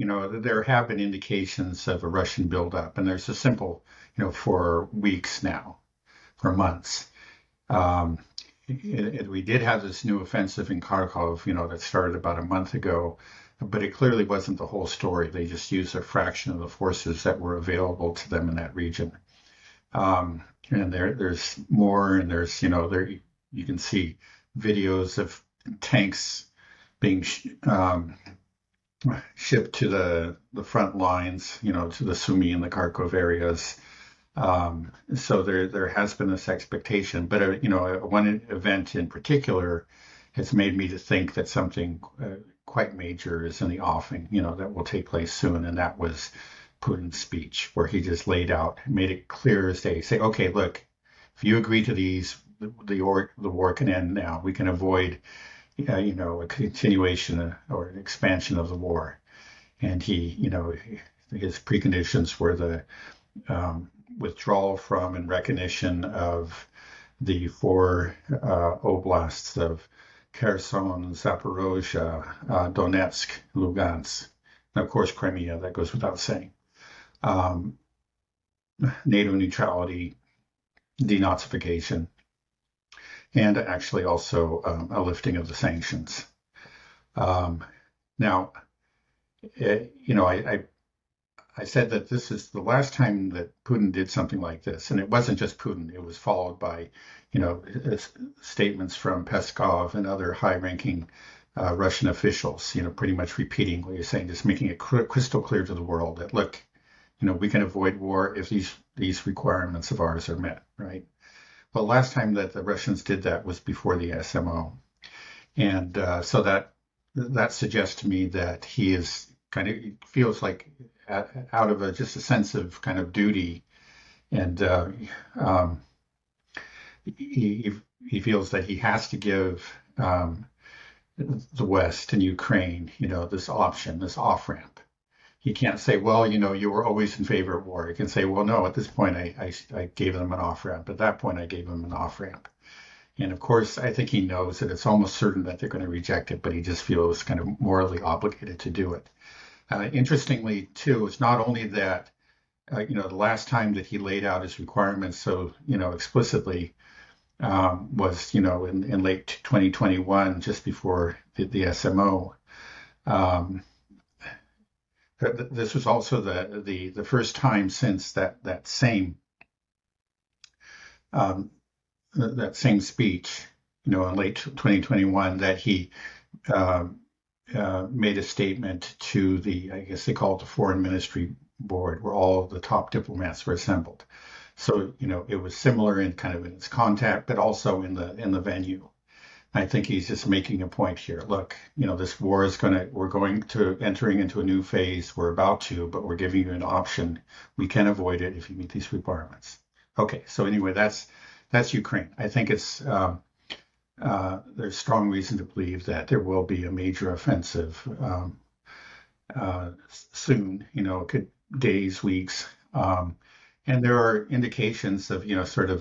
there have been indications of a Russian buildup, and there's a simple, for weeks now, for months. Um, we did have this new offensive in Kharkov, that started about a month ago, but it clearly wasn't the whole story. They just used a fraction of the forces that were available to them in that region. And there's more, and there's, there you can see videos of tanks being shipped to the front lines, to the Sumy and the Kharkov areas. So there has been this expectation, but one event in particular has made me to think that something quite major is in the offing, that will take place soon, and that was Putin's speech, where he just laid out, made it clear as day, say, okay, look, if you agree to these, the war can end now. We can avoid, a continuation or an expansion of the war. And his preconditions were the withdrawal from and recognition of the four oblasts of Kherson, Zaporozhye, Donetsk, Lugansk, and of course Crimea. That goes without saying. NATO neutrality, denazification, and actually also a lifting of the sanctions. Now, I said that this is the last time that Putin did something like this, and it wasn't just Putin. It was followed by, statements from Peskov and other high-ranking Russian officials, pretty much repeating what you're saying, just making it crystal clear to the world that, look, we can avoid war if these requirements of ours are met, right? Well, last time that the Russians did that was before the SMO, and so that suggests to me that he is feels like out of just a sense of kind of duty, and he feels that he has to give the West and Ukraine, this option, this off ramp. He can't say, well, you were always in favor of war. He can say, well, no, at this point I gave them an off ramp. At that point I gave them an off ramp. And of course, I think he knows that it's almost certain that they're going to reject it, but he just feels kind of morally obligated to do it. Interestingly, too, it's not only that, the last time that he laid out his requirements so, explicitly was, in late 2021, just before the SMO. This was also the first time since that same speech, in late 2021, that he made a statement to I guess they call it the Foreign Ministry Board, where all of the top diplomats were assembled. So, it was similar in kind of in its content, but also in the venue. I think he's just making a point here. Look, this war we're going to entering into a new phase. We're about to, but we're giving you an option. We can avoid it if you meet these requirements. Okay. So anyway, that's Ukraine. I think there's strong reason to believe that there will be a major offensive soon, days, weeks. And there are indications of, sort of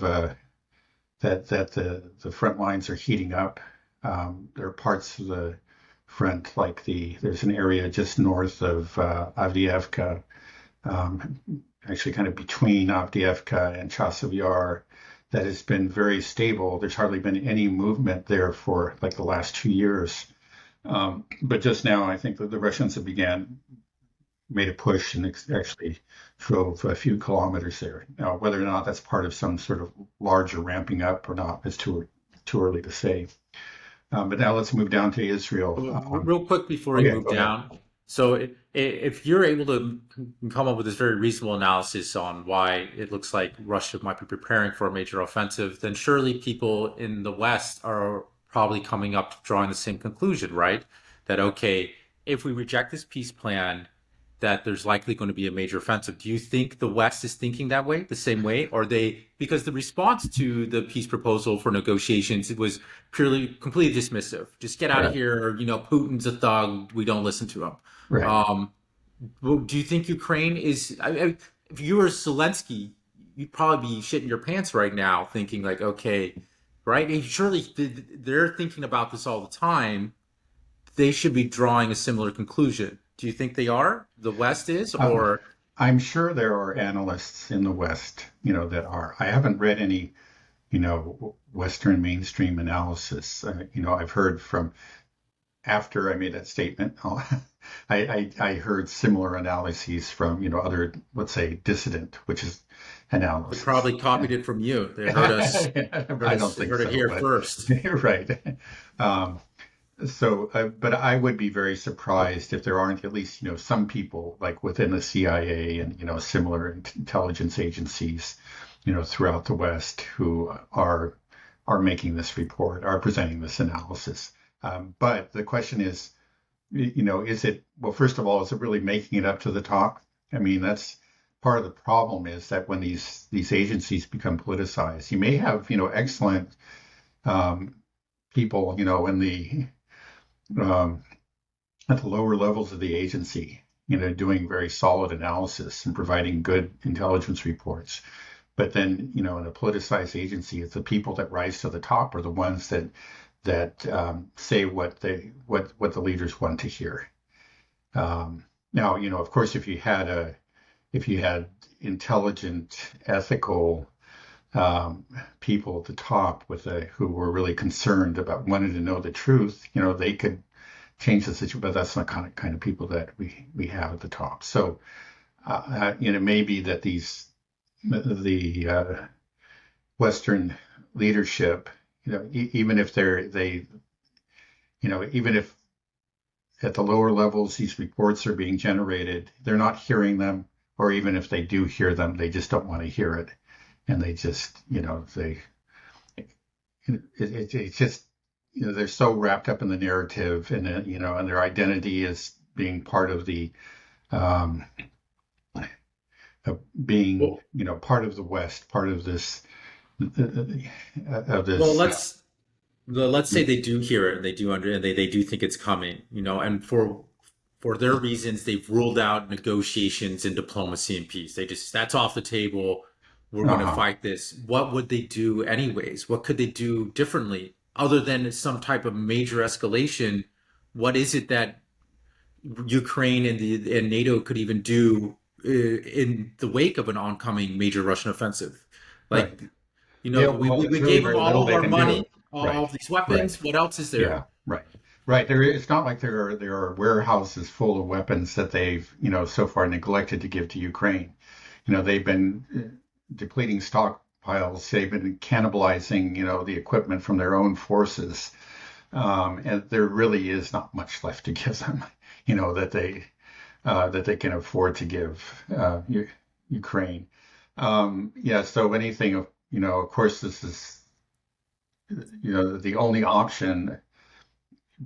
that the front lines are heating up. There are parts of the front, like there's an area just north of Avdiivka, actually kind of between Avdiivka and Chasiv Yar, that has been very stable. There's hardly been any movement there for like the last 2 years. But just now, I think that the Russians have made a push and actually drove a few kilometers there. Now, whether or not that's part of some sort of larger ramping up or not is too early to say. But now let's move down to Israel. Real quick before we move Go ahead. down. So if you're able to come up with this very reasonable analysis on why it looks like Russia might be preparing for a major offensive, then surely people in the West are probably coming up to drawing the same conclusion, right? That, okay, if we reject this peace plan, that there's likely going to be a major offensive. Do you think the West is thinking that way, the same way? Or because the response to the peace proposal for negotiations, it was completely dismissive. Just get out of Right. here. Putin's a thug. We don't listen to him. Right. Do you think Ukraine is, if you were Zelensky, you'd probably be shitting your pants right now thinking like, okay, right? And surely they're thinking about this all the time. They should be drawing a similar conclusion. Do you think they are? The West is, Um, or I'm sure there are analysts in the West, that are. I haven't read any, Western mainstream analysis. I've heard from after I made that statement, I heard similar analyses from, other, let's say, dissident, which is they analysis. probably copied it from you. They I don't think heard it so, here but first. you're right. Um, but I would be very surprised if there aren't at least, some people like within the CIA and, similar intelligence agencies, throughout the West who are making this report, are presenting this analysis. But the question is, is it, well, first of all, is it really making it up to the top? I mean, that's part of the problem is that when these agencies become politicized, you may have, excellent um, people, in the um, at the lower levels of the agency, doing very solid analysis and providing good intelligence reports. But then, in a politicized agency, it's the people that rise to the top are the ones that say what the leaders want to hear. Now, of course, if you had intelligent, ethical people at the top who were really concerned about wanting to know the truth, they could change the situation. But that's not kind of people that we have at the top. So, maybe that the Western leadership, even if even if at the lower levels these reports are being generated, they're not hearing them, or even if they do hear them, they just don't want to hear it, and they just, it's just, they're so wrapped up in the narrative, and and their identity is being part of the um, being, Well, part of the West, part of this of well, this. let's say they do hear it and they do and they do think it's coming, and for their reasons, they've ruled out negotiations and diplomacy and peace. They just that's off the table. We're going to Uh-huh. fight this. What would they do anyways? What could they do differently other than some type of major escalation? What is it that Ukraine and NATO could even do in the wake of an oncoming major Russian offensive? Right. Like, Yeah. Well, we there's really gave them very all little of they our can do. money, Right. all of these Right. weapons. What else is there? Yeah. Right. Right. It's not like there are warehouses full of weapons that they've, so far neglected to give to Ukraine. They've been depleting stockpiles. They've been cannibalizing, the equipment from their own forces. And there really is not much left to give them, that they can afford to give Ukraine. Yeah. So anything of, of course, this is, the only option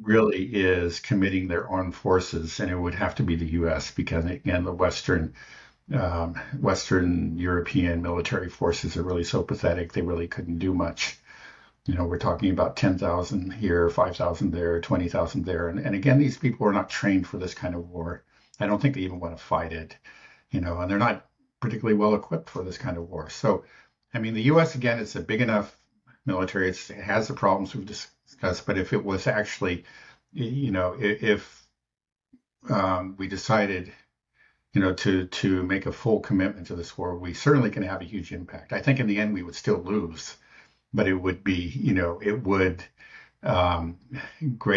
really is committing their armed forces, and it would have to be the U.S. because again, the Western European military forces are really so pathetic; they really couldn't do much. We're talking about 10,000 here, 5,000 there, 20,000 there, and again, these people are not trained for this kind of war. I don't think they even want to fight it, and they're not particularly well equipped for this kind of war. So, I mean, the U.S. again, it's a big enough military. It has the problems we've discussed, but if it was actually, if we decided, to make a full commitment to this war, we certainly can have a huge impact. I think in the end we would still lose, but it would be, it would um,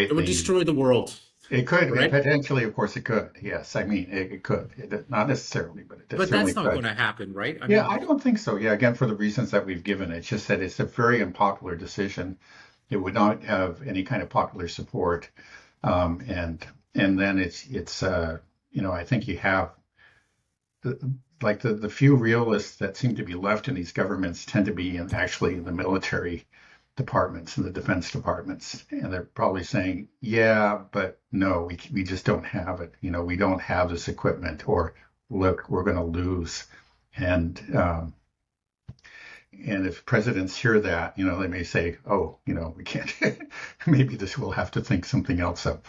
It would greatly. destroy the world, It could right? potentially, of course, it could. Yes, I mean, it could. Not necessarily, but it But certainly that's not going could. to happen, right? I Yeah, mean, I don't think so. Yeah, again, for the reasons that we've given, it's just that it's a very unpopular decision. It would not have any kind of popular support, um, and and then I think you have like the few realists that seem to be left in these governments tend to be actually in the military departments and the defense departments, and they're probably saying, yeah, but no, we just don't have it. We don't have this equipment, or look, we're going to lose, and and if presidents hear that, they may say, oh, we can't, maybe this will have to think something else up.